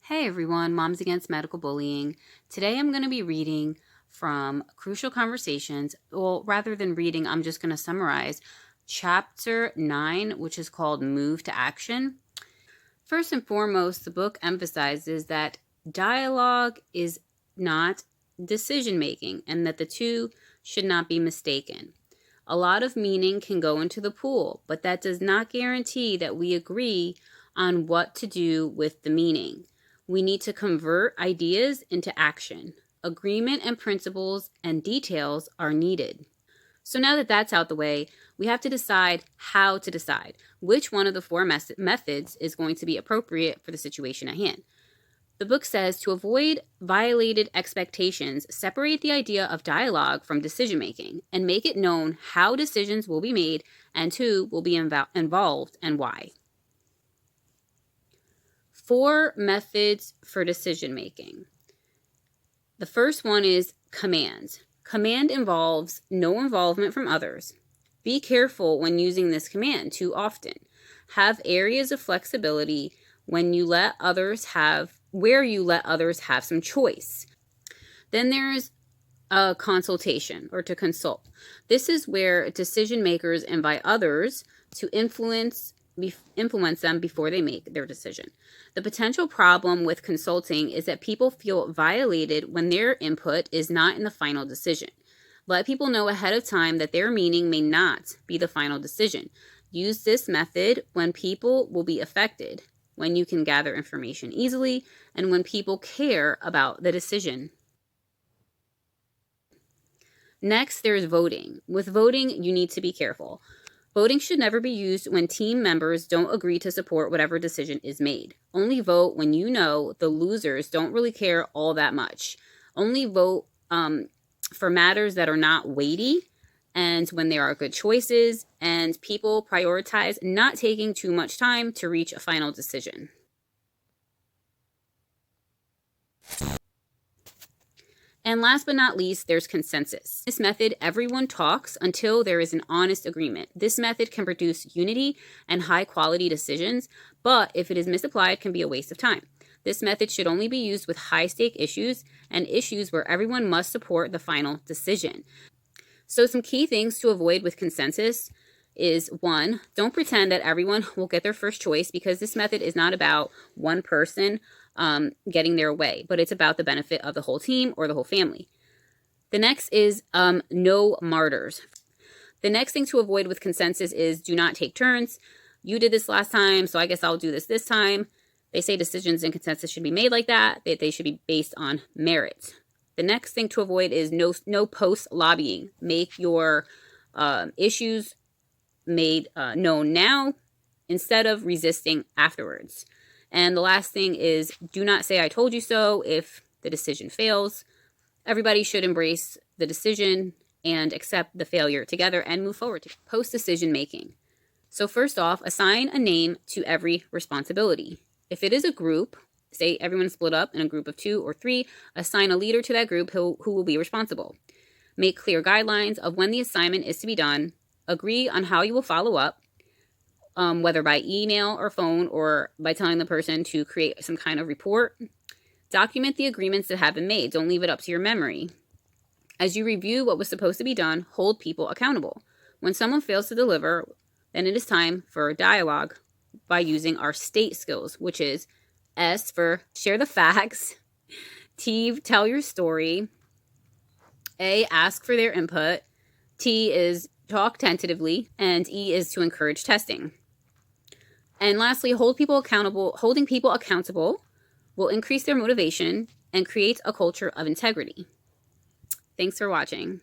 Hey everyone, Moms Against Medical Bullying. Today I'm going to be reading from Crucial Conversations. Well, rather than reading, I'm just going to summarize Chapter 9, which is called Move to Action. First and foremost, the book emphasizes that dialogue is not decision-making and that the two should not be mistaken. A lot of meaning can go into the pool, but that does not guarantee that we agree on what to do with the meaning. We need to convert ideas into action. Agreement and principles and details are needed. So now that that's out the way, we have to decide how to decide which one of the four methods is going to be appropriate for the situation at hand. The book says to avoid violated expectations, separate the idea of dialogue from decision making and make it known how decisions will be made and who will be involved and why. 4 methods for decision making. The first one is command. Command involves no involvement from others. Be careful when using this command too often. Have areas of flexibility where you let others have some choice. Then there's a consultation, or to consult. This is where decision makers invite others to influence them before they make their decision. The potential problem with consulting is that people feel violated when their input is not in the final decision. Let people know ahead of time that their meaning may not be the final decision. Use this method when people will be affected, when you can gather information easily, and when people care about the decision. Next, there's voting. With voting, you need to be careful. Voting should never be used when team members don't agree to support whatever decision is made. Only vote when you know the losers don't really care all that much. Only vote for matters that are not weighty and when there are good choices, and people prioritize not taking too much time to reach a final decision. And last but not least, there's consensus. This method, everyone talks until there is an honest agreement. This method can produce unity and high-quality decisions, but if it is misapplied, can be a waste of time. This method should only be used with high-stake issues and issues where everyone must support the final decision. So some key things to avoid with consensus is 1, don't pretend that everyone will get their first choice, because this method is not about one person getting their way, but it's about the benefit of the whole team or the whole family. The next is no martyrs. The next thing to avoid with consensus is do not take turns. You did this last time, so I guess I'll do this time. They say decisions in consensus should be made like that they should be based on merit. The next thing to avoid is no post lobbying. Make your issues made known now instead of resisting afterwards. And the last thing is do not say I told you so if the decision fails. Everybody should embrace the decision and accept the failure together and move forward to post-decision making. So first off, assign a name to every responsibility. If it is a group, say everyone split up in a group of 2 or 3, assign a leader to that group who will be responsible. Make clear guidelines of when the assignment is to be done. Agree on how you will follow up. Whether by email or phone or by telling the person to create some kind of report. Document the agreements that have been made. Don't leave it up to your memory. As you review what was supposed to be done, hold people accountable. When someone fails to deliver, then it is time for dialogue by using our state skills, which is S for share the facts, T, tell your story, A, ask for their input, T is talk tentatively, and E is to encourage testing. And lastly, holding people accountable will increase their motivation and create a culture of integrity. Thanks for watching.